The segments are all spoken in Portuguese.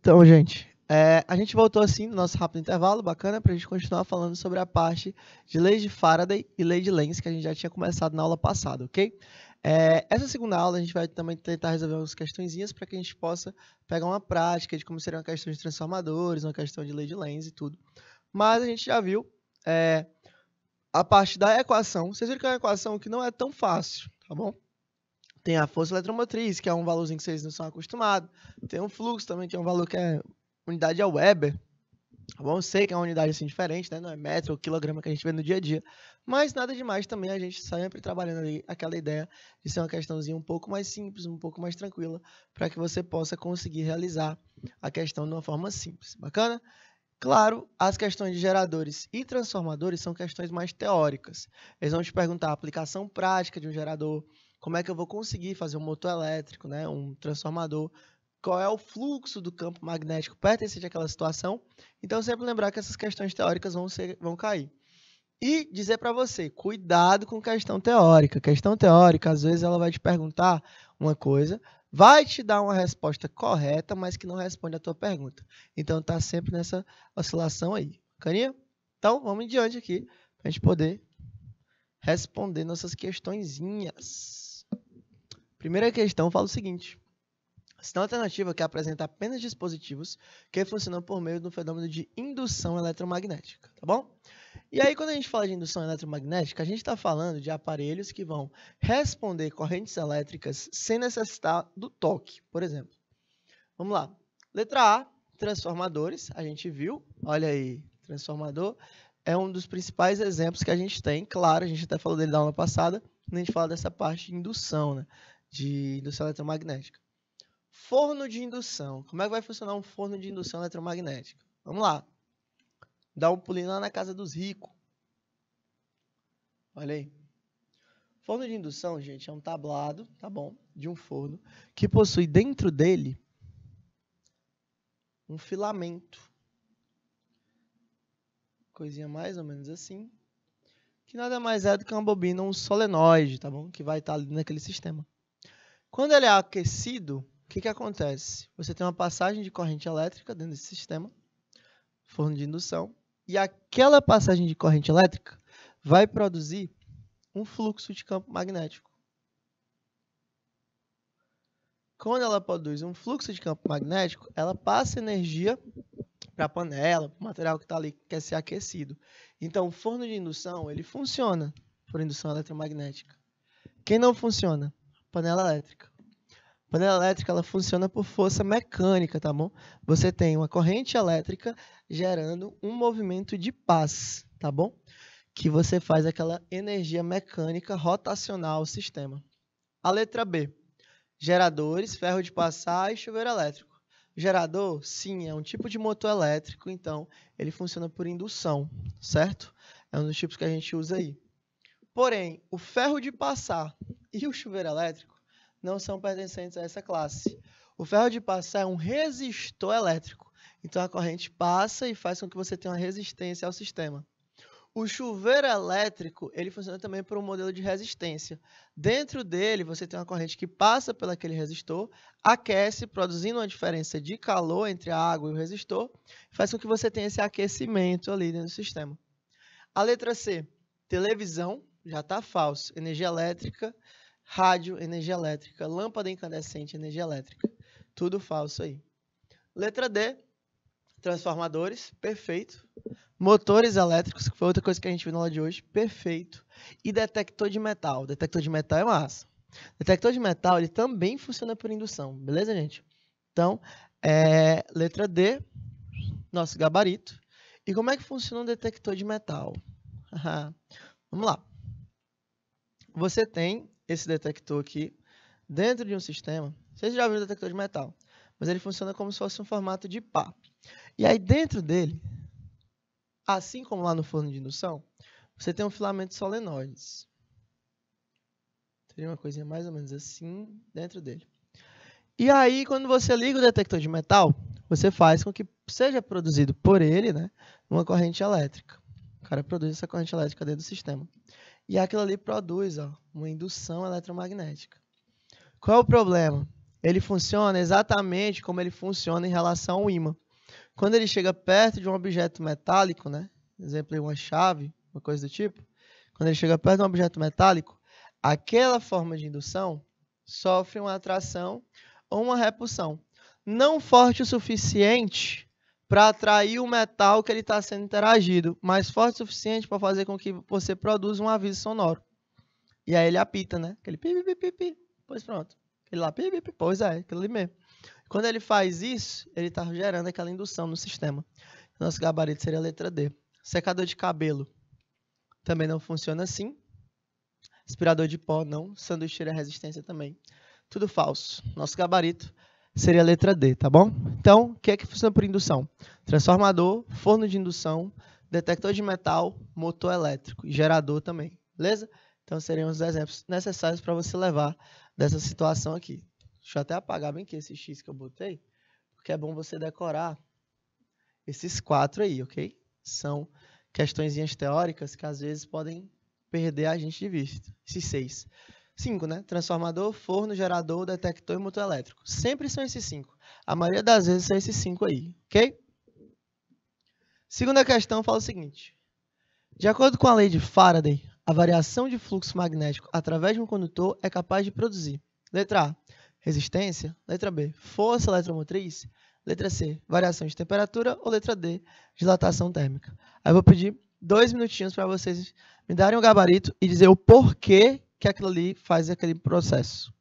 Então, gente, a gente voltou assim no nosso rápido intervalo, bacana, para a gente continuar falando sobre a parte de leis de Faraday e lei de Lenz, que a gente já tinha começado na aula passada, ok? Essa segunda aula a gente vai também tentar resolver umas questõezinhas para que a gente possa pegar uma prática de como seria uma questão de transformadores, uma questão de lei de Lenz e tudo. Mas a gente já viu a parte da equação. Vocês viram que é uma equação que não é tão fácil, tá bom? Tem a força eletromotriz, que é um valorzinho que vocês não são acostumados. Tem o fluxo também, que é um valor que é unidade é Weber. Tá bom? Eu sei que é uma unidade assim diferente, né? Não é metro ou quilograma que a gente vê no dia a dia. Mas nada demais também, a gente sempre trabalhando ali aquela ideia de ser uma questãozinha um pouco mais simples, um pouco mais tranquila, para que você possa conseguir realizar a questão de uma forma simples. Bacana? Claro, as questões de geradores e transformadores são questões mais teóricas. Eles vão te perguntar a aplicação prática de um gerador, como é que eu vou conseguir fazer um motor elétrico, né, um transformador, qual é o fluxo do campo magnético pertencente àquela situação. Então, sempre lembrar que essas questões teóricas vão cair. E dizer para você, cuidado com questão teórica. Questão teórica, às vezes, ela vai te perguntar uma coisa, vai te dar uma resposta correta, mas que não responde a tua pergunta. Então, tá sempre nessa oscilação aí. Carinha? Então, vamos em diante aqui, para a gente poder responder nossas questõezinhas. Primeira questão fala o seguinte. A questão alternativa que apresenta apenas dispositivos que funcionam por meio do fenômeno de indução eletromagnética, tá bom? E aí, quando a gente fala de indução eletromagnética, a gente está falando de aparelhos que vão responder correntes elétricas sem necessitar do toque, por exemplo. Vamos lá. Letra A, transformadores. A gente viu, olha aí, transformador é um dos principais exemplos que a gente tem. Claro, a gente até falou dele na aula passada, quando a gente fala dessa parte de indução, né? De indução eletromagnética. Forno de indução. Como é que vai funcionar um forno de indução eletromagnética? Vamos lá. Dá um pulinho lá na casa dos ricos. Olha aí. Forno de indução, gente, é um tablado, tá bom, de um forno que possui dentro dele um filamento. Coisinha mais ou menos assim. Que nada mais é do que uma bobina, um solenoide, tá bom? Que vai estar ali naquele sistema. Quando ele é aquecido, o que acontece? Você tem uma passagem de corrente elétrica dentro desse sistema, forno de indução, e aquela passagem de corrente elétrica vai produzir um fluxo de campo magnético. Quando ela produz um fluxo de campo magnético, ela passa energia para a panela, para o material que está ali, que quer ser aquecido. Então, o forno de indução, ele funciona por indução eletromagnética. Quem não funciona? Panela elétrica. Panela elétrica, ela funciona por força mecânica, tá bom? Você tem uma corrente elétrica gerando um movimento de paz, tá bom? Que você faz aquela energia mecânica rotacional ao sistema. A letra B. Geradores, ferro de passar e chuveiro elétrico. Gerador, sim, é um tipo de motor elétrico, então ele funciona por indução, certo? É um dos tipos que a gente usa aí. Porém, o ferro de passar e o chuveiro elétrico não são pertencentes a essa classe. O ferro de passar é um resistor elétrico, então a corrente passa e faz com que você tenha uma resistência ao sistema. O chuveiro elétrico, ele funciona também por um modelo de resistência. Dentro dele, você tem uma corrente que passa por aquele resistor, aquece, produzindo uma diferença de calor entre a água e o resistor, faz com que você tenha esse aquecimento ali dentro do sistema. A letra C, televisão, já está falso. Energia elétrica, rádio, energia elétrica, lâmpada incandescente, energia elétrica. Tudo falso aí. Letra D, transformadores, perfeito. Motores elétricos, que foi outra coisa que a gente viu na aula de hoje, perfeito. E detector de metal. Detector de metal é massa. Detector de metal, ele também funciona por indução, beleza, gente? Então, letra D, nosso gabarito. E como é que funciona um detector de metal? Vamos lá. Você tem esse detector aqui dentro de um sistema. Vocês já viram o detector de metal, mas ele funciona como se fosse um formato de pá. E aí, dentro dele, assim como lá no forno de indução, você tem um filamento solenoides. Teria uma coisinha mais ou menos assim dentro dele. E aí, quando você liga o detector de metal, você faz com que seja produzido por ele, né, uma corrente elétrica. O cara produz essa corrente elétrica dentro do sistema. E aquilo ali produz uma indução eletromagnética. Qual é o problema? ele funciona exatamente como ele funciona em relação ao ímã. Quando ele chega perto de um objeto metálico, né? Exemplo, uma chave, uma coisa do tipo. Quando ele chega perto de um objeto metálico, aquela forma de indução sofre uma atração ou uma repulsão. Não forte o suficiente para atrair o metal que ele está sendo interagido, mas forte o suficiente para fazer com que você produza um aviso sonoro. E aí ele apita, né? Aquele pi, pi, pi, pi. Pois pronto. Aquele lá, pi, pi, pi. Pois é, aquilo ali mesmo. Quando ele faz isso, ele está gerando aquela indução no sistema. Nosso gabarito seria a letra D. Secador de cabelo também não funciona assim. Aspirador de pó não. Sanduícheira resistência também. Tudo falso. Nosso gabarito seria a letra D, tá bom? Então, o que é que funciona por indução? Transformador, forno de indução, detector de metal, motor elétrico e gerador também, beleza? Então, seriam os exemplos necessários para você levar dessa situação aqui. Deixa eu até apagar bem aqui esse X que eu botei, porque é bom você decorar esses 4 aí, ok? São questõezinhas teóricas que às vezes podem perder a gente de vista. Esses 6. 5, né? Transformador, forno, gerador, detector e motor elétrico. Sempre são esses 5. A maioria das vezes são esses 5 aí, ok? Segunda questão fala o seguinte. De acordo com a lei de Faraday, a variação de fluxo magnético através de um condutor é capaz de produzir. Letra A, resistência. Letra B, força eletromotriz. Letra C, variação de temperatura. Ou letra D, dilatação térmica. Aí eu vou pedir 2 minutinhos para vocês me darem o gabarito e dizer o porquê que aquilo ali faz aquele processo.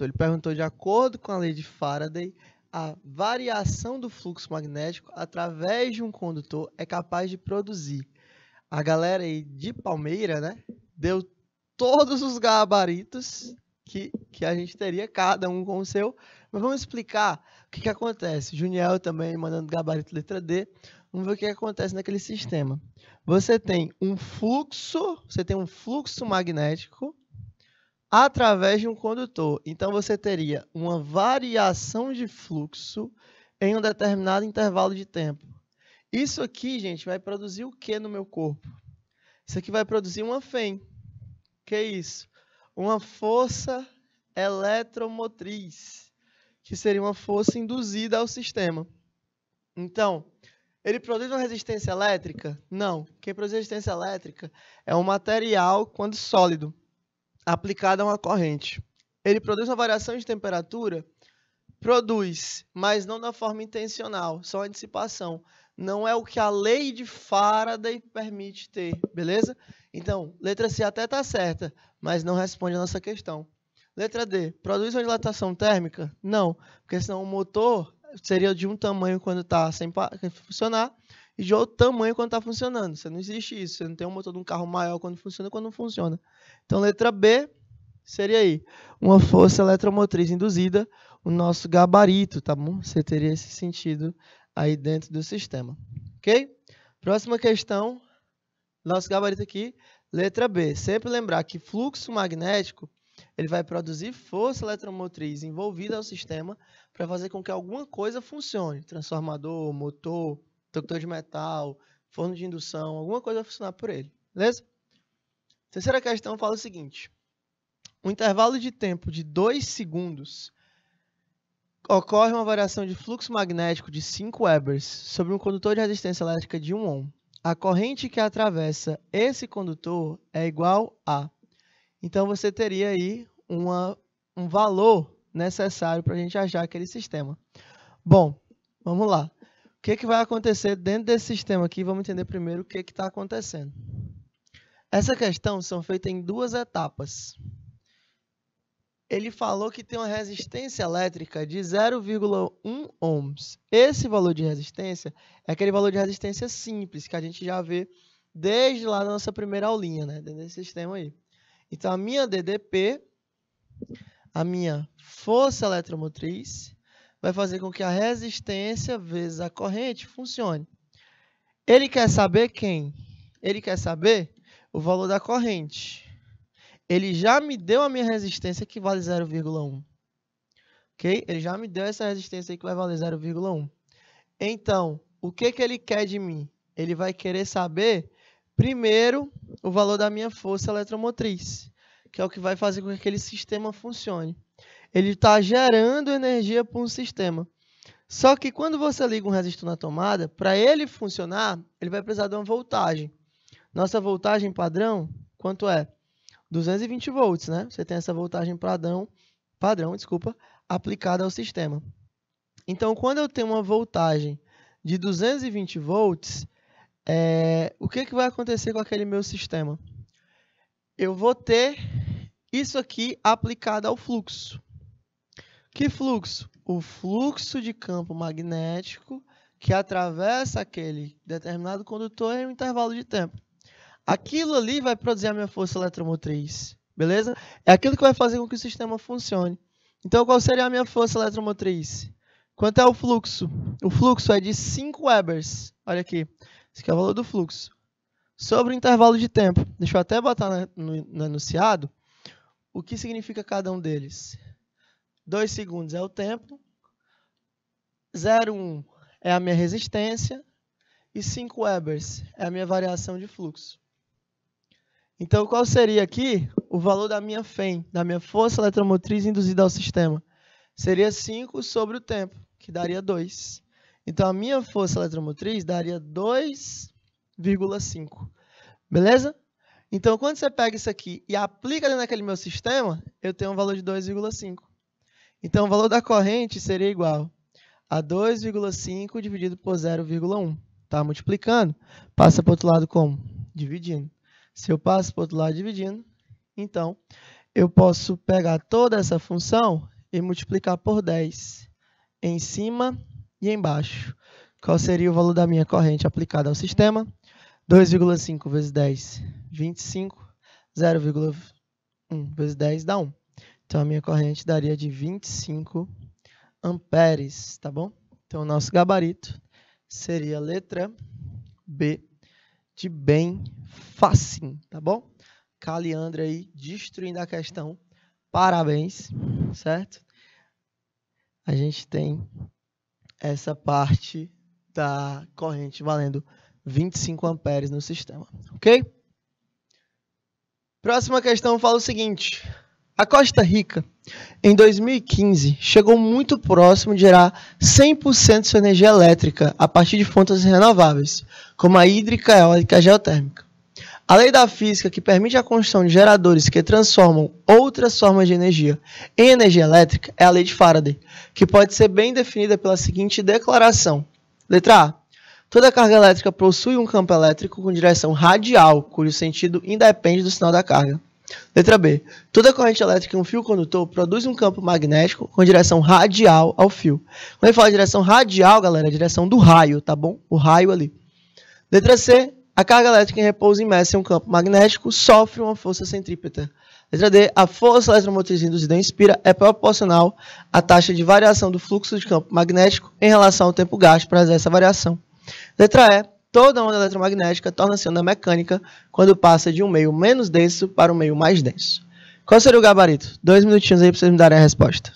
Então, ele perguntou, de acordo com a lei de Faraday, a variação do fluxo magnético através de um condutor é capaz de produzir. A galera aí de Palmeira, né, deu todos os gabaritos que a gente teria, cada um com o seu. Mas vamos explicar o que acontece. Juniel também mandando gabarito letra D. Vamos ver o que acontece naquele sistema. Você tem um fluxo magnético através de um condutor. Então, você teria uma variação de fluxo em um determinado intervalo de tempo. Isso aqui, gente, vai produzir o que no meu corpo? Isso aqui vai produzir uma FEM. Que é isso? Uma força eletromotriz, que seria uma força induzida ao sistema. Então, ele produz uma resistência elétrica? Não. Quem produz resistência elétrica é um material, quando sólido, aplicado a uma corrente. Ele produz uma variação de temperatura? produz, mas não da forma intencional, só antecipação. Não é o que a lei de Faraday permite ter, beleza? Então, letra C até está certa, mas não responde a nossa questão. Letra D, produz uma dilatação térmica? Não, porque senão o motor seria de um tamanho quando está sem funcionar e de outro tamanho quando está funcionando. Não existe isso, você não tem um motor de um carro maior quando funciona e quando não funciona. Então, letra B seria aí, uma força eletromotriz induzida, o nosso gabarito, tá bom? Você teria esse sentido aí dentro do sistema, ok? Próxima questão, nosso gabarito aqui, letra B. Sempre lembrar que fluxo magnético, ele vai produzir força eletromotriz envolvida ao sistema para fazer com que alguma coisa funcione. Transformador, motor, detector de metal, forno de indução, alguma coisa vai funcionar por ele, beleza? Terceira questão fala o seguinte. Um intervalo de tempo de 2 segundos ocorre uma variação de fluxo magnético de 5 Webers sobre um condutor de resistência elétrica de 1 ohm. A corrente que atravessa esse condutor é igual a... Então, você teria aí um valor necessário para a gente achar aquele sistema. Bom, vamos lá. O que vai acontecer dentro desse sistema aqui? Vamos entender primeiro o que está acontecendo. Essa questão são feitas em 2 etapas. Ele falou que tem uma resistência elétrica de 0,1 ohms. Esse valor de resistência é aquele valor de resistência simples que a gente já vê desde lá na nossa primeira aulinha, né? Dentro desse sistema aí. Então, a minha DDP, a minha força eletromotriz, vai fazer com que a resistência vezes a corrente funcione. Ele quer saber quem? Ele quer saber o valor da corrente. Ele já me deu a minha resistência que vale 0,1. Ok? Ele já me deu essa resistência aí que vai valer 0,1. Então, o que ele quer de mim? Ele vai querer saber, primeiro, o valor da minha força eletromotriz, que é o que vai fazer com que aquele sistema funcione. Ele está gerando energia para um sistema. Só que quando você liga um resistor na tomada, para ele funcionar, ele vai precisar de uma voltagem. Nossa voltagem padrão, quanto é? 220 volts, né? Você tem essa voltagem padrão, aplicada ao sistema. Então, quando eu tenho uma voltagem de 220 volts, o que vai acontecer com aquele meu sistema? Eu vou ter isso aqui aplicado ao fluxo. Que fluxo? O fluxo de campo magnético que atravessa aquele determinado condutor em um intervalo de tempo. Aquilo ali vai produzir a minha força eletromotriz, beleza? É aquilo que vai fazer com que o sistema funcione. Então, qual seria a minha força eletromotriz? Quanto é o fluxo? O fluxo é de 5 Webers. Olha aqui, esse aqui é o valor do fluxo. Sobre o intervalo de tempo. Deixa eu até botar no enunciado o que significa cada um deles. 2 segundos é o tempo. 0,1 é a minha resistência. E 5 Webers é a minha variação de fluxo. Então, qual seria aqui o valor da minha FEM, da minha força eletromotriz induzida ao sistema? Seria 5 sobre o tempo, que daria 2. Então, a minha força eletromotriz daria 2,5. Beleza? Então, quando você pega isso aqui e aplica dentro daquele meu sistema, eu tenho um valor de 2,5. Então, o valor da corrente seria igual a 2,5 dividido por 0,1. Tá multiplicando? Passa para o outro lado como? Dividindo. Se eu passo para o outro lado dividindo, então, eu posso pegar toda essa função e multiplicar por 10 em cima e embaixo. Qual seria o valor da minha corrente aplicada ao sistema? 2,5 vezes 10, 25. 0,1 vezes 10 dá 1. Então, a minha corrente daria de 25 amperes, tá bom? Então, o nosso gabarito seria a letra B, de bem facinho, tá bom? Caliandra aí, destruindo a questão. Parabéns, certo? A gente tem essa parte da corrente valendo 25 amperes no sistema, ok? Próxima questão fala o seguinte. A Costa Rica, em 2015, chegou muito próximo de gerar 100% de sua energia elétrica a partir de fontes renováveis, como a hídrica, eólica e a geotérmica. A lei da física que permite a construção de geradores que transformam outras formas de energia em energia elétrica é a lei de Faraday, que pode ser bem definida pela seguinte declaração. Letra A. Toda carga elétrica possui um campo elétrico com direção radial, cujo sentido independe do sinal da carga. Letra B. Toda corrente elétrica em um fio condutor produz um campo magnético com direção radial ao fio. Quando ele fala direção radial, galera, é a direção do raio, tá bom? O raio ali. Letra C. A carga elétrica em repouso imersa em um campo magnético sofre uma força centrípeta. Letra D. A força eletromotriz induzida em inspira é proporcional à taxa de variação do fluxo de campo magnético em relação ao tempo gasto para fazer essa variação. Letra E. Toda onda eletromagnética torna-se onda mecânica quando passa de um meio menos denso para um meio mais denso. Qual seria o gabarito? 2 minutinhos aí para vocês me darem a resposta.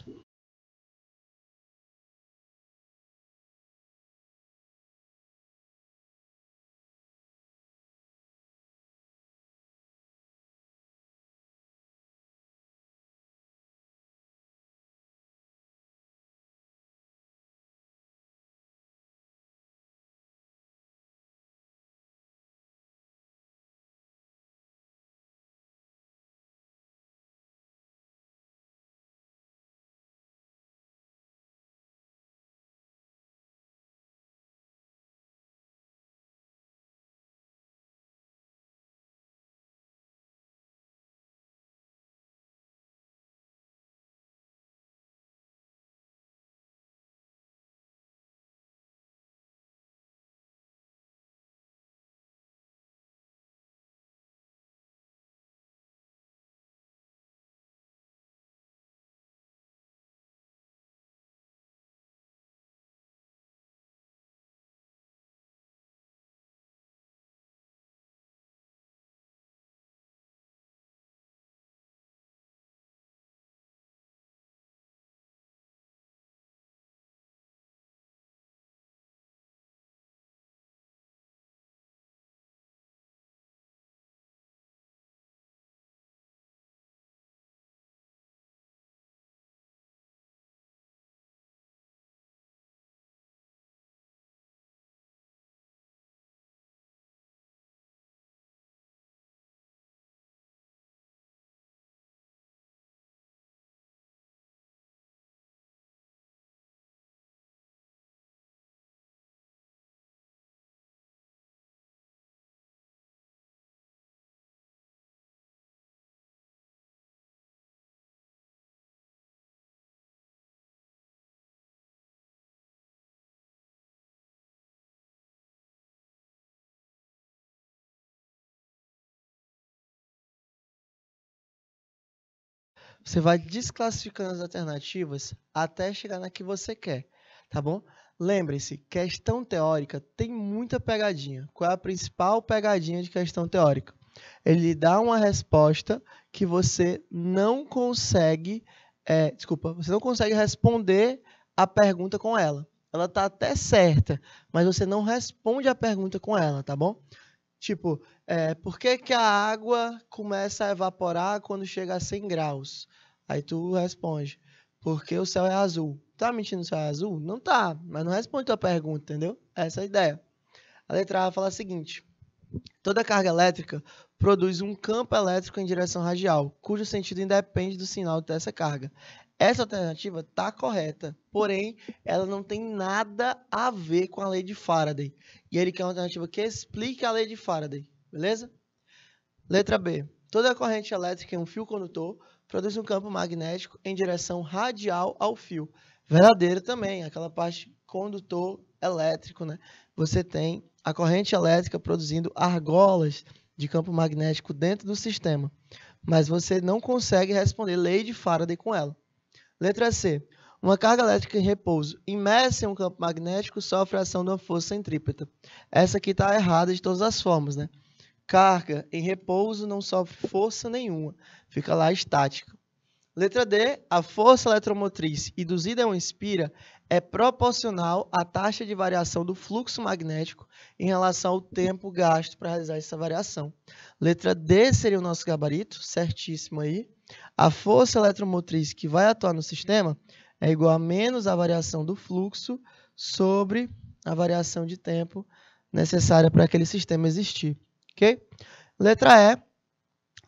Você vai desclassificando as alternativas até chegar na que você quer, tá bom? Lembre-se, questão teórica tem muita pegadinha. Qual é a principal pegadinha de questão teórica? Ele dá uma resposta que você não consegue, você não consegue responder a pergunta com ela. Ela tá até certa, mas você não responde a pergunta com ela, tá bom? Tipo, por que que a água começa a evaporar quando chega a 100 graus? Aí tu responde, porque o céu é azul. Tá mentindo o céu é azul? Não tá, mas não responde tua pergunta, entendeu? Essa é a ideia. A letra A fala o seguinte, toda carga elétrica produz um campo elétrico em direção radial, cujo sentido independe do sinal dessa carga. Essa alternativa está correta, porém, ela não tem nada a ver com a lei de Faraday. E ele quer uma alternativa que explique a lei de Faraday, beleza? Letra B. Toda corrente elétrica em um fio condutor produz um campo magnético em direção radial ao fio. Verdadeiro também, aquela parte condutor elétrico, né? Você tem a corrente elétrica produzindo argolas de campo magnético dentro do sistema, mas você não consegue responder lei de Faraday com ela. Letra C. Uma carga elétrica em repouso imersa em um campo magnético sofre a ação de uma força centrípeta. Essa aqui está errada de todas as formas, né? Carga em repouso não sofre força nenhuma, fica lá estática. Letra D. A força eletromotriz induzida em uma inspira é proporcional à taxa de variação do fluxo magnético em relação ao tempo gasto para realizar essa variação. Letra D seria o nosso gabarito, certíssimo aí. A força eletromotriz que vai atuar no sistema é igual a menos a variação do fluxo sobre a variação de tempo necessária para aquele sistema existir. Ok? Letra E.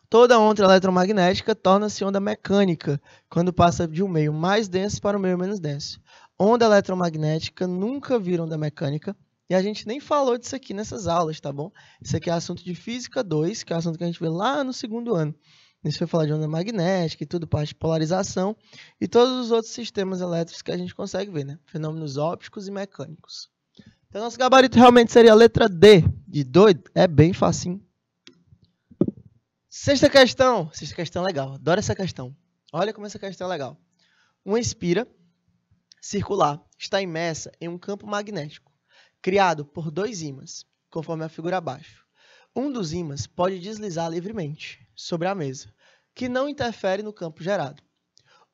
Toda onda eletromagnética torna-se onda mecânica quando passa de um meio mais denso para um meio menos denso. Onda eletromagnética nunca vira onda mecânica. E a gente nem falou disso aqui nessas aulas, tá bom? Isso aqui é assunto de Física 2, que é assunto que a gente vê lá no segundo ano. Isso foi falar de onda magnética e tudo, parte de polarização e todos os outros sistemas elétricos que a gente consegue ver, né? Fenômenos ópticos e mecânicos. Então, nosso gabarito realmente seria a letra D, de doido. É bem facinho. Sexta questão legal, adoro essa questão. Olha como essa questão é legal. Uma espira circular está imersa em um campo magnético, criado por dois ímãs, conforme a figura abaixo. Um dos ímãs pode deslizar livremente sobre a mesa, que não interfere no campo gerado.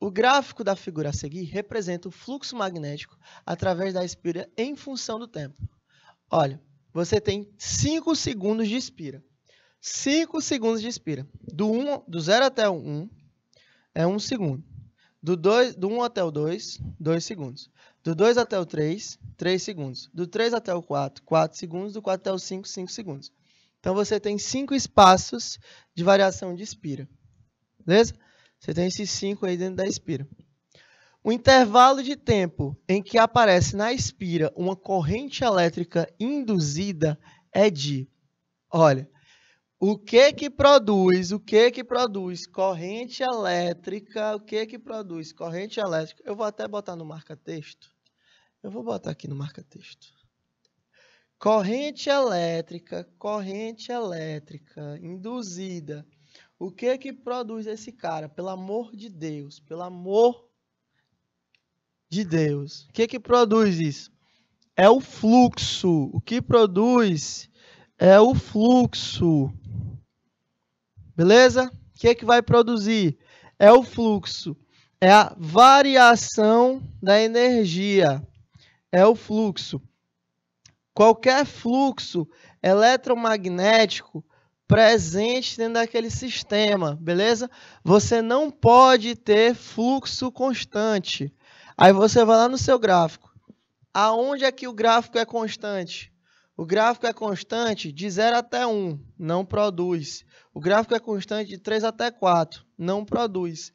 O gráfico da figura a seguir representa o fluxo magnético através da espira em função do tempo. Olha, você tem 5 segundos de espira. 5 segundos de espira. Do 0 até o 1 é 1 segundo. Do 1 até o 2, 2 segundos. Do 2 até o 3, 3 segundos. Do 3 até o 4, 4 segundos. Do 4 até o 5, 5 segundos. Então, você tem 5 espaços de variação de espira. Beleza? Você tem esses 5 aí dentro da espira. O intervalo de tempo em que aparece na espira uma corrente elétrica induzida é de... Olha, o que que produz corrente elétrica? O que que produz corrente elétrica? Eu vou até botar no marca-texto. Eu vou botar aqui no marca-texto. Corrente elétrica induzida. O que que produz esse cara? Pelo amor de Deus, pelo amor de Deus. O que que produz isso? É o fluxo. O que produz é o fluxo. Beleza? O que que vai produzir? É o fluxo. É a variação da energia. É o fluxo. Qualquer fluxo eletromagnético presente dentro daquele sistema, beleza? Você não pode ter fluxo constante. Aí você vai lá no seu gráfico. Aonde é que o gráfico é constante? O gráfico é constante de 0 até 1, não produz. O gráfico é constante de 3 até 4, não produz.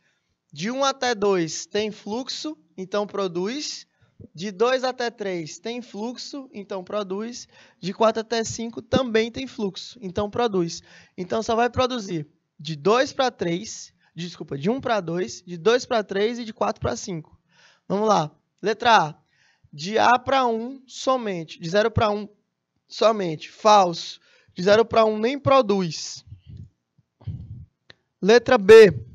De 1 até 2 tem fluxo, então produz. De 2 até 3 tem fluxo, então produz. De 4 até 5 também tem fluxo, então produz. Então só vai produzir de 2 para 3, desculpa, de 1 para 2, de 2 para 3 e de 4 para 5. Vamos lá. Letra A. De A para 1 somente, de 0 para 1 somente. Falso. De 0 para 1 nem produz. Letra B.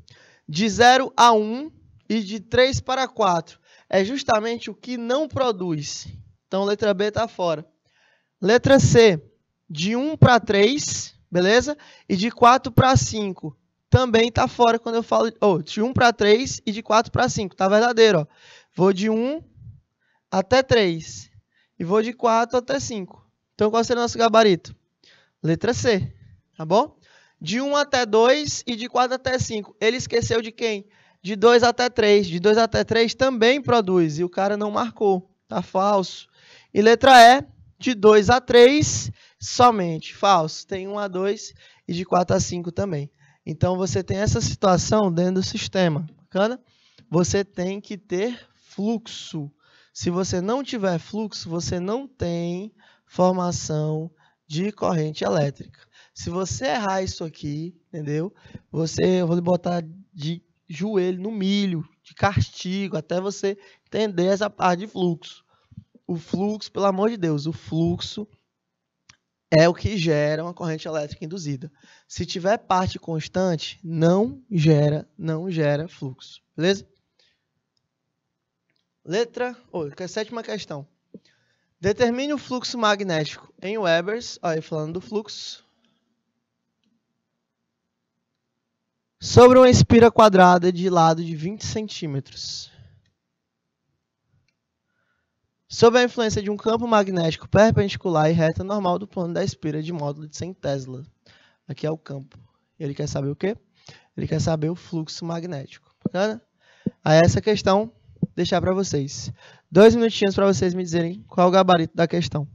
De 0 a 1 e de 3 para 4. É justamente o que não produz. Então, letra B está fora. Letra C. De 1 para 3, beleza? E de 4 para 5. Também está fora quando eu falo... de 1 para 3 e de 4 para 5. Está verdadeiro, ó. Vou de 1 até 3. E vou de 4 até 5. Então, qual seria o nosso gabarito? Letra C. Tá bom? De 1 até 2 e de 4 até 5. Ele esqueceu de quem? De 2 até 3. De 2 até 3 também produz. E o cara não marcou. Tá falso. E letra E. De 2 a 3 somente. Falso. Tem 1 a 2 e de 4 a 5 também. Então, você tem essa situação dentro do sistema. Bacana? Você tem que ter fluxo. Se você não tiver fluxo, você não tem formação de corrente elétrica. Se você errar isso aqui, entendeu? Eu vou lhe botar de joelho no milho, de castigo, até você entender essa parte de fluxo. O fluxo, pelo amor de Deus, o fluxo é o que gera uma corrente elétrica induzida. Se tiver parte constante, não gera fluxo. Beleza? Sétima questão. Determine o fluxo magnético em Webers, aí falando do fluxo, sobre uma espira quadrada de lado de 20 centímetros. Sob a influência de um campo magnético perpendicular e reta normal do plano da espira de módulo de 100 Tesla. Aqui é o campo. Ele quer saber o quê? Ele quer saber o fluxo magnético. Bacana? Aí essa questão, deixar para vocês. 2 minutinhos para vocês me dizerem qual é o gabarito da questão.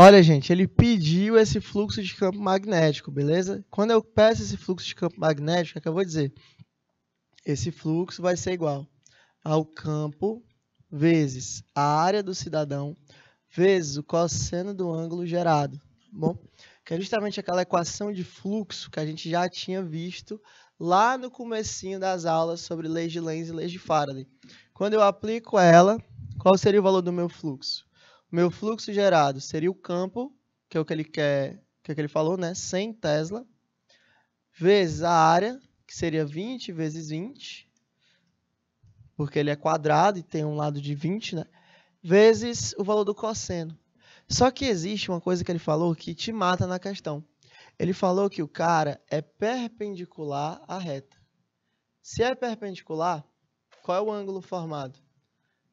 Olha, gente, ele pediu esse fluxo de campo magnético, beleza? Quando eu peço esse fluxo de campo magnético, é que eu vou dizer? Esse fluxo vai ser igual ao campo vezes a área do cidadão vezes o cosseno do ângulo gerado, tá bom? Que é justamente aquela equação de fluxo que a gente já tinha visto lá no comecinho das aulas sobre leis de Lenz e leis de Faraday. Quando eu aplico ela, qual seria o valor do meu fluxo? O meu fluxo gerado seria o campo, que é o que ele quer, que é o que ele falou, né? 100 Tesla, vezes a área, que seria 20 vezes 20, porque ele é quadrado e tem um lado de 20, né? Vezes o valor do cosseno. Só que existe uma coisa que ele falou que te mata na questão. Ele falou que o cara é perpendicular à reta. Se é perpendicular, qual é o ângulo formado?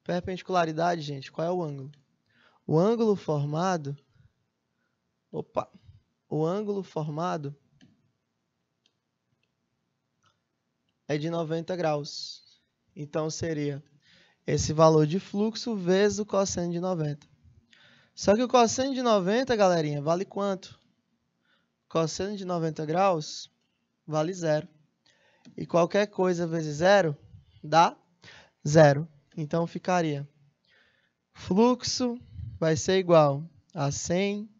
Perpendicularidade, gente, qual é o ângulo? O ângulo formado... O ângulo formado é de 90 graus. Então, seria esse valor de fluxo vezes o cosseno de 90. Só que o cosseno de 90, galerinha, vale quanto? Cosseno de 90 graus vale 0. E qualquer coisa vezes 0 dá 0. Então, ficaria fluxo vai ser igual a 100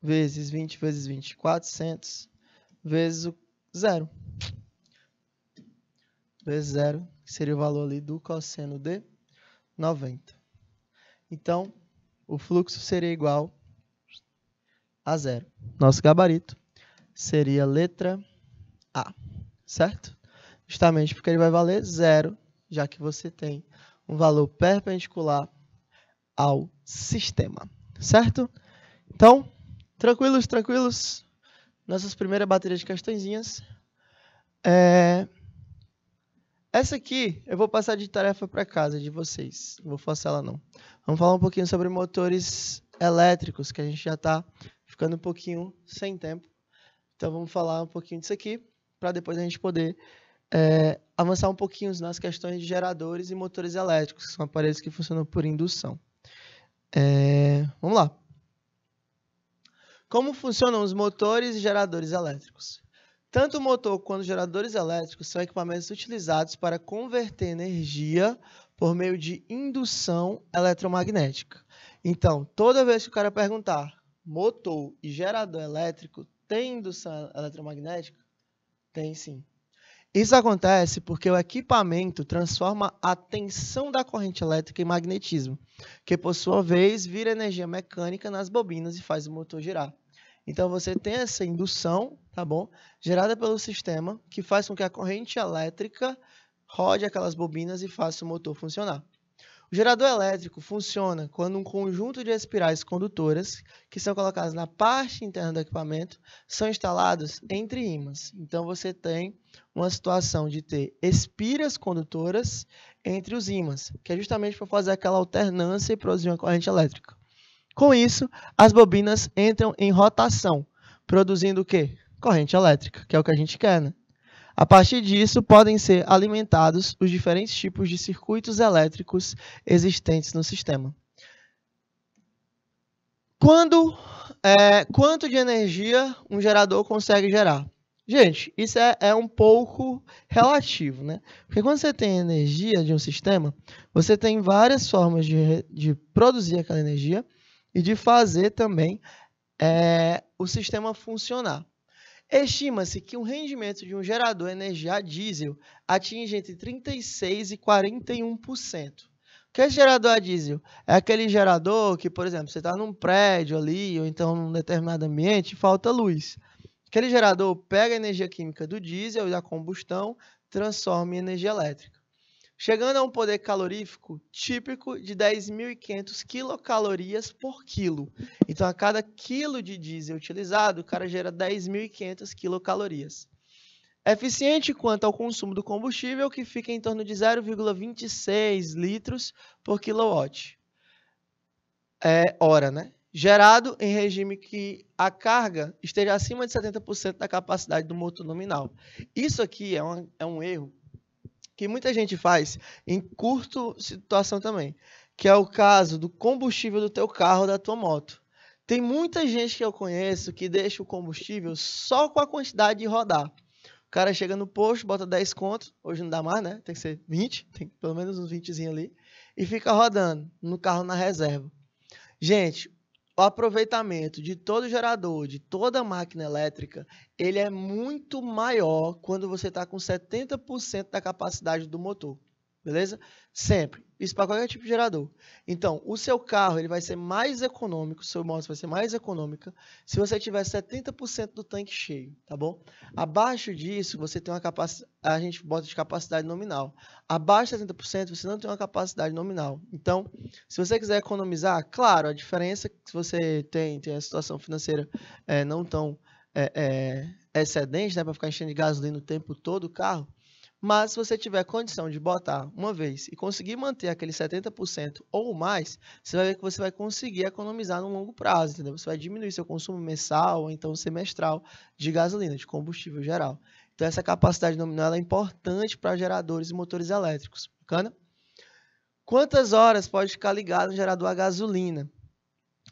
vezes 20 vezes 20, 400, vezes o 0. Vezes 0, que seria o valor ali do cosseno de 90. Então, o fluxo seria igual a 0. Nosso gabarito seria a letra A, certo? Justamente porque ele vai valer 0, já que você tem um valor perpendicular ao sistema, certo? Então, tranquilos, nossas primeiras baterias de questõezinhas. Essa aqui eu vou passar de tarefa para casa de vocês, não vou forçar ela não. Vamos falar um pouquinho sobre motores elétricos, que a gente já está ficando um pouquinho sem tempo. Então vamos falar um pouquinho disso aqui, para depois a gente poder avançar um pouquinho nas questões de geradores e motores elétricos, que são aparelhos que funcionam por indução. Vamos lá. Como funcionam os motores e geradores elétricos? Tanto o motor quanto os geradores elétricos são equipamentos utilizados para converter energia por meio de indução eletromagnética. Então, toda vez que o cara perguntar motor e gerador elétrico, tem indução eletromagnética? Tem sim. Isso acontece porque o equipamento transforma a tensão da corrente elétrica em magnetismo, que por sua vez vira energia mecânica nas bobinas e faz o motor girar. Então você tem essa indução, tá bom? Gerada pelo sistema, que faz com que a corrente elétrica rode aquelas bobinas e faça o motor funcionar. O gerador elétrico funciona quando um conjunto de espirais condutoras, que são colocadas na parte interna do equipamento, são instalados entre ímãs. Então você tem uma situação de ter espiras condutoras entre os ímãs, que é justamente para fazer aquela alternância e produzir uma corrente elétrica. Com isso, as bobinas entram em rotação, produzindo o quê? Corrente elétrica, que é o que a gente quer, né? A partir disso, podem ser alimentados os diferentes tipos de circuitos elétricos existentes no sistema. Quanto de energia um gerador consegue gerar? Gente, isso é um pouco relativo, né? Porque quando você tem energia de um sistema, você tem várias formas de produzir aquela energia e de fazer também o sistema funcionar. Estima-se que o rendimento de um gerador de energia a diesel atinge entre 36% e 41%. O que é gerador a diesel? É aquele gerador que, por exemplo, você está num prédio ali, ou então num determinado ambiente e falta luz. Aquele gerador pega a energia química do diesel e da combustão, transforma em energia elétrica, chegando a um poder calorífico típico de 10.500 quilocalorias por quilo. Então, a cada quilo de diesel utilizado, o cara gera 10.500 quilocalorias. Eficiente quanto ao consumo do combustível, que fica em torno de 0,26 litros por quilowatt hora, né? Gerado em regime que a carga esteja acima de 70% da capacidade do motor nominal. Isso aqui é um erro que muita gente faz em curta situação também, que é o caso do combustível do teu carro ou da tua moto. Tem muita gente que eu conheço que deixa o combustível só com a quantidade de rodar. O cara chega no posto, bota 10 conto, hoje não dá mais, né? Tem que ser 20, tem pelo menos uns 20zinho ali, e fica rodando no carro na reserva. Gente, o aproveitamento de todo gerador, de toda máquina elétrica, ele é muito maior quando você está com 70% da capacidade do motor. Beleza? Sempre. Isso para qualquer tipo de gerador. Então, o seu carro ele vai ser mais econômico, o seu moto vai ser mais econômica se você tiver 70% do tanque cheio, tá bom? Abaixo disso, você tem uma capacidade, a gente bota de capacidade nominal. Abaixo de 70%, você não tem uma capacidade nominal. Então, se você quiser economizar, claro, a diferença é que se você tem a situação financeira não tão excedente, né, para ficar enchendo de gasolina o tempo todo o carro, mas se você tiver condição de botar uma vez e conseguir manter aquele 70% ou mais, você vai ver que você vai conseguir economizar no longo prazo, entendeu? Você vai diminuir seu consumo mensal ou então semestral de gasolina, de combustível geral. Então essa capacidade nominal é importante para geradores e motores elétricos. Bacana? Quantas horas pode ficar ligado no gerador a gasolina?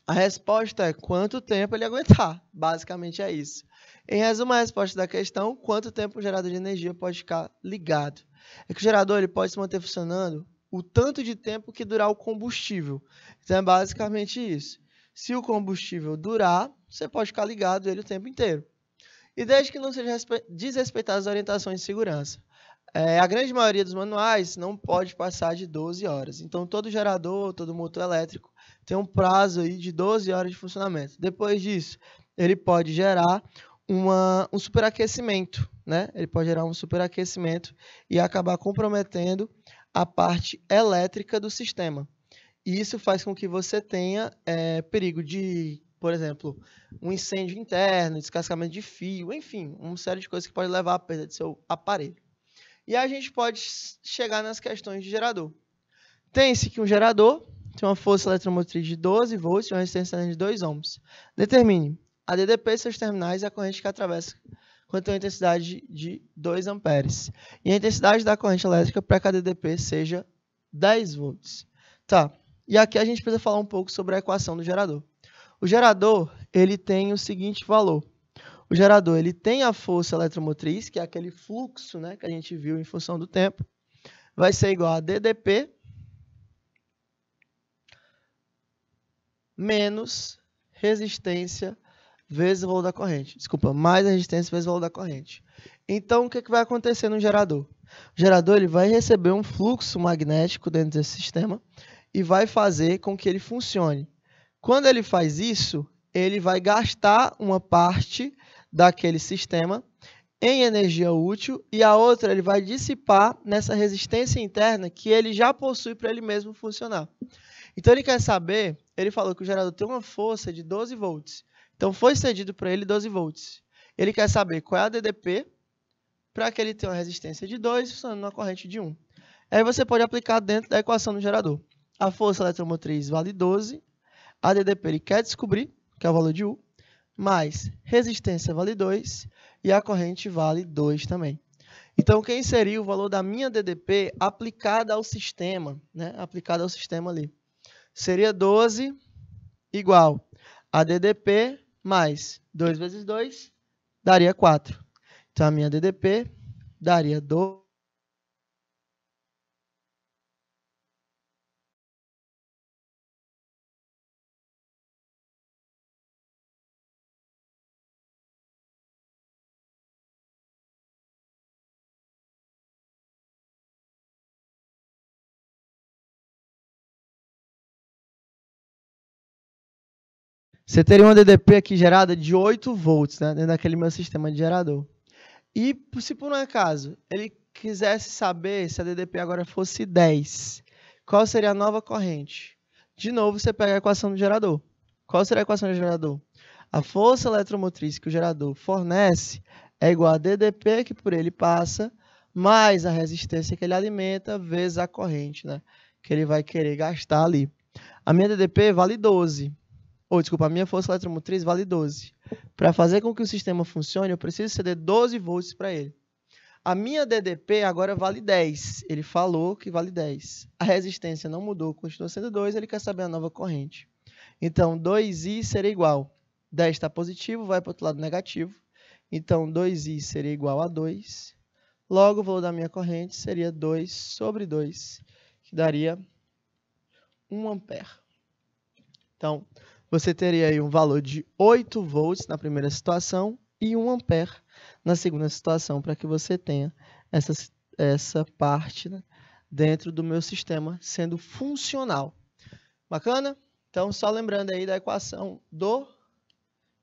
A resposta é quanto tempo ele aguentar. Basicamente é isso. Em resumo, a resposta da questão, quanto tempo o gerador de energia pode ficar ligado? É que o gerador ele pode se manter funcionando o tanto de tempo que durar o combustível. Então é basicamente isso. Se o combustível durar, você pode ficar ligado ele o tempo inteiro. E desde que não seja desrespeitadas as orientações de segurança. A grande maioria dos manuais não pode passar de 12 horas. Então, todo gerador, todo motor elétrico tem um prazo aí de 12 horas de funcionamento. Depois disso, ele pode gerar um superaquecimento, né? Ele pode gerar um superaquecimento e acabar comprometendo a parte elétrica do sistema. E isso faz com que você tenha perigo de, por exemplo, um incêndio interno, descascamento de fio, enfim, uma série de coisas que pode levar à perda de seu aparelho. E a gente pode chegar nas questões de gerador. Tem-se que um gerador tem uma força eletromotriz de 12 volts e uma resistência de 2 ohms. Determine a DDP e seus terminais e a corrente que atravessa quando tem uma intensidade de 2 amperes. E a intensidade da corrente elétrica para que a DDP seja 10 volts. Tá. E aqui a gente precisa falar um pouco sobre a equação do gerador. O gerador ele tem o seguinte valor. O gerador ele tem a força eletromotriz, que é aquele fluxo, né, que a gente viu em função do tempo, vai ser igual a DDP menos resistência vezes o valor da corrente. Desculpa, mais resistência vezes o valor da corrente. Então, o que vai acontecer no gerador? O gerador ele vai receber um fluxo magnético dentro desse sistema e vai fazer com que ele funcione. Quando ele faz isso, ele vai gastar uma parte daquele sistema em energia útil e a outra ele vai dissipar nessa resistência interna que ele já possui para ele mesmo funcionar. Então ele quer saber, ele falou que o gerador tem uma força de 12 volts. Então foi cedido para ele 12 volts. Ele quer saber qual é a DDP para que ele tenha uma resistência de 2 funcionando numa corrente de 1. Aí você pode aplicar dentro da equação do gerador. A força eletromotriz vale 12, a DDP ele quer descobrir, que é o valor de U, mais resistência vale 2 e a corrente vale 2 também. Então, quem seria o valor da minha DDP aplicada ao sistema, né? Aplicada ao sistema ali? Seria 12 igual a DDP mais 2 vezes 2, daria 4. Então, a minha DDP daria 12. Você teria uma DDP aqui gerada de 8 volts, né, dentro daquele meu sistema de gerador. E se por um acaso ele quisesse saber se a DDP agora fosse 10, qual seria a nova corrente? De novo, você pega a equação do gerador. Qual seria a equação do gerador? A força eletromotriz que o gerador fornece é igual a DDP que por ele passa, mais a resistência que ele alimenta, vezes a corrente, né, que ele vai querer gastar ali. A minha DDP vale 12. Desculpa, a minha força eletromotriz vale 12. Para fazer com que o sistema funcione, eu preciso ceder 12 volts para ele. A minha DDP agora vale 10. Ele falou que vale 10. A resistência não mudou, continua sendo 2, ele quer saber a nova corrente. Então, 2i seria igual. 10 está positivo, vai para o outro lado negativo. Então, 2i seria igual a 2. Logo, o valor da minha corrente seria 2 sobre 2, que daria 1 ampere. Então, você teria aí um valor de 8 volts na primeira situação e 1 ampere na segunda situação, para que você tenha essa parte, né, dentro do meu sistema sendo funcional. Bacana? Então, só lembrando aí da equação do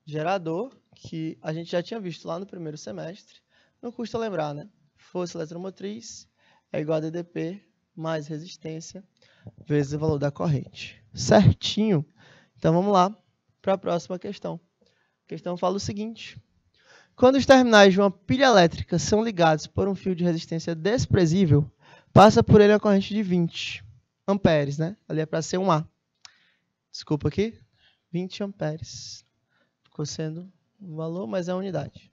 gerador, que a gente já tinha visto lá no primeiro semestre. Não custa lembrar, né? Força eletromotriz é igual a DDP mais resistência vezes o valor da corrente. Certinho? Então, vamos lá para a próxima questão. A questão fala o seguinte. Quando os terminais de uma pilha elétrica são ligados por um fio de resistência desprezível, passa por ele a corrente de 20 amperes, né? Ali é para ser um A. Desculpa aqui. 20 amperes. Ficou sendo um valor, mas é a unidade.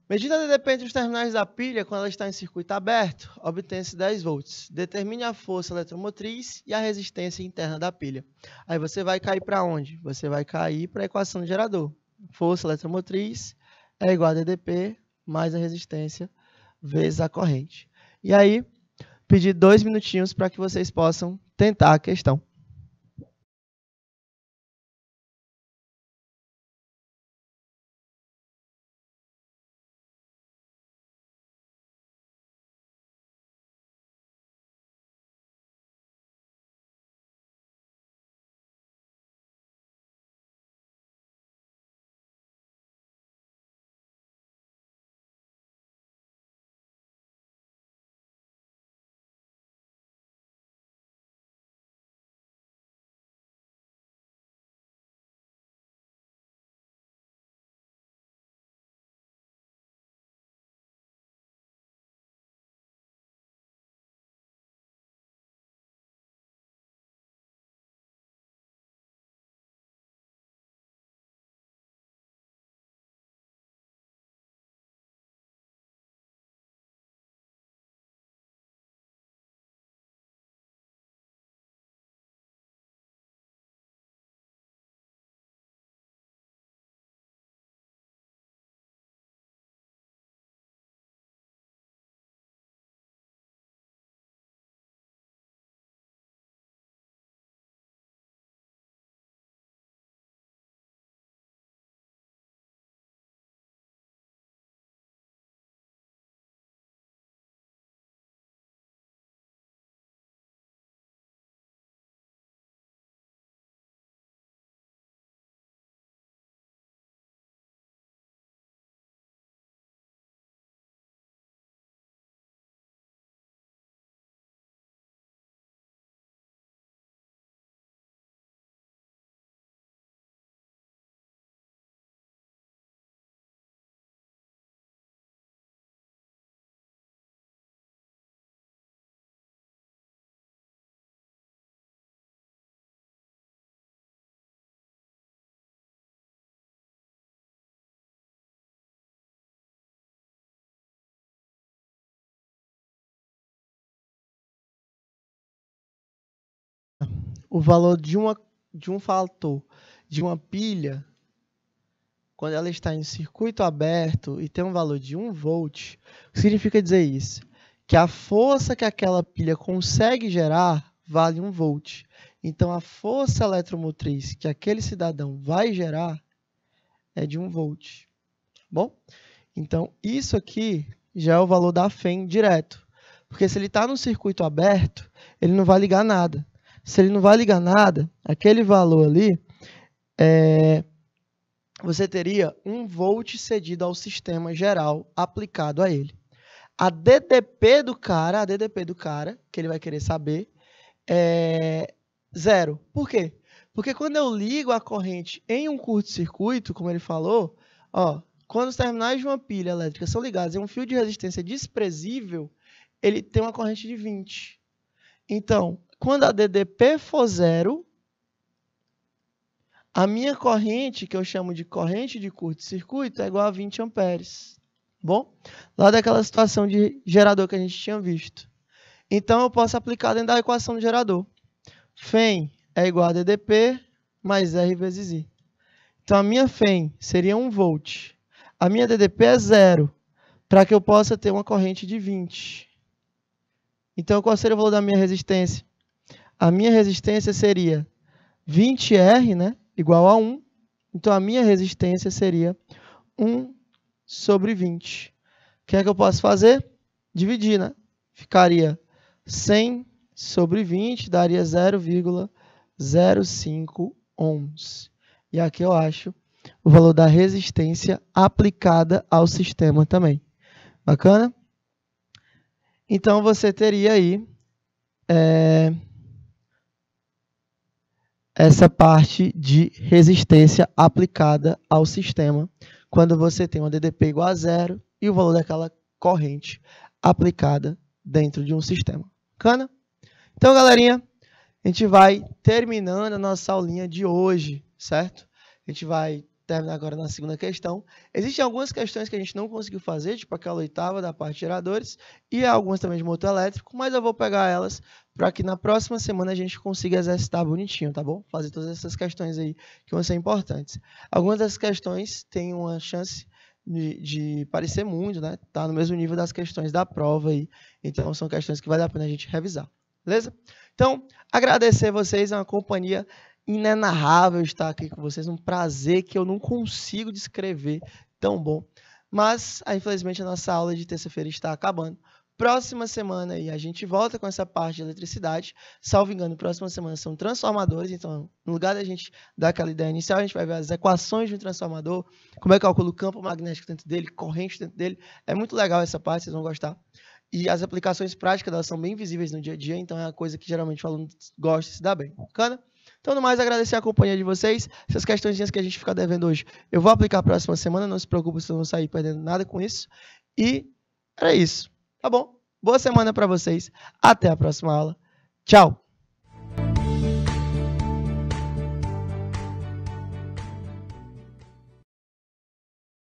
Medida a DDP entre os terminais da pilha quando ela está em circuito aberto, obtém-se 10 volts. Determine a força eletromotriz e a resistência interna da pilha. Aí você vai cair para onde? Você vai cair para a equação do gerador. Força eletromotriz é igual a DDP mais a resistência vezes a corrente. E aí, pedir 2 minutinhos para que vocês possam tentar a questão. O valor de um fator de uma pilha, quando ela está em circuito aberto e tem um valor de 1 volt, o que significa dizer isso? Que a força que aquela pilha consegue gerar vale 1 volt. Então, a força eletromotriz que aquele cidadão vai gerar é de 1 volt. Bom? Então, isso aqui já é o valor da FEM direto. Porque se ele está no circuito aberto, ele não vai ligar nada. Se ele não vai ligar nada, aquele valor ali, você teria 1 volt cedido ao sistema geral aplicado a ele. A DDP do cara, que ele vai querer saber, é 0. Por quê? Porque quando eu ligo a corrente em um curto-circuito, como ele falou, quando os terminais de uma pilha elétrica são ligados em um fio de resistência desprezível, ele tem uma corrente de 20. Então, quando a DDP for 0, a minha corrente, que eu chamo de corrente de curto-circuito, é igual a 20 amperes. Bom? Lá daquela situação de gerador que a gente tinha visto. Então, eu posso aplicar dentro da equação do gerador. FEM é igual a DDP mais R vezes I. Então, a minha FEM seria 1 volt. A minha DDP é 0, para que eu possa ter uma corrente de 20. Então, qual seria o valor da minha resistência? A minha resistência seria 20R, né, igual a 1. Então, a minha resistência seria 1 sobre 20. O que é que eu posso fazer? Dividir, né? Ficaria 100 sobre 20, daria 0,05 ohms. E aqui eu acho o valor da resistência aplicada ao sistema também. Bacana? Então, você teria aí essa parte de resistência aplicada ao sistema, quando você tem uma DDP igual a 0 e o valor daquela corrente aplicada dentro de um sistema. Bacana? Então, galerinha, a gente vai terminando a nossa aulinha de hoje, certo? A gente vai terminar agora na segunda questão. Existem algumas questões que a gente não conseguiu fazer, tipo aquela oitava da parte de geradores, e algumas também de motor elétrico, mas eu vou pegar elas para que na próxima semana a gente consiga exercitar bonitinho, tá bom? Fazer todas essas questões aí que vão ser importantes. Algumas dessas questões têm uma chance de parecer muito, né? Tá no mesmo nível das questões da prova aí, então são questões que vale a pena a gente revisar, beleza? Então, agradecer a vocês, é uma companhia inenarrável estar aqui com vocês, um prazer que eu não consigo descrever, tão bom. Mas, infelizmente, a nossa aula de terça-feira está acabando. Próxima semana aí a gente volta com essa parte de eletricidade. Salvo engano, próxima semana são transformadores, então no lugar da gente dar aquela ideia inicial, a gente vai ver as equações de um transformador, como é que calcula o campo magnético dentro dele, corrente dentro dele. É muito legal essa parte, vocês vão gostar. E as aplicações práticas delas são bem visíveis no dia a dia, então é uma coisa que geralmente o aluno gosta de se dar bem. Bacana? Então, no mais, agradecer a companhia de vocês. Essas questões que a gente fica devendo hoje, eu vou aplicar a próxima semana. Não se preocupe, vocês não vão sair perdendo nada com isso. E era isso. Tá bom? Boa semana para vocês. Até a próxima aula. Tchau!